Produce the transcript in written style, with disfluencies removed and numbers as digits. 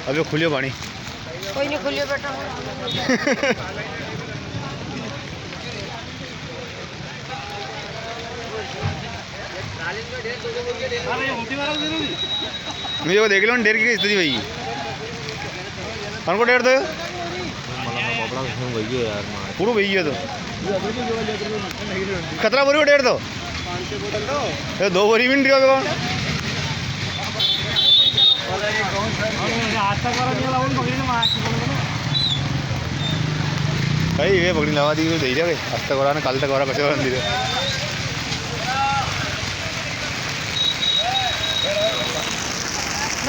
अभी खुलियो पानी कोई नहीं खुलियो बेटा मुझे वो देख लो डेढ़ की स्थिति भाई कौन को डेढ़ दो पूरा भई है तो खतरा बोरी को डेढ़ दो दो बोरी भी नहीं रहा भाई ये पकड़ी लगा दी दे रहा है हफ्ता करा कल तक करा कैसे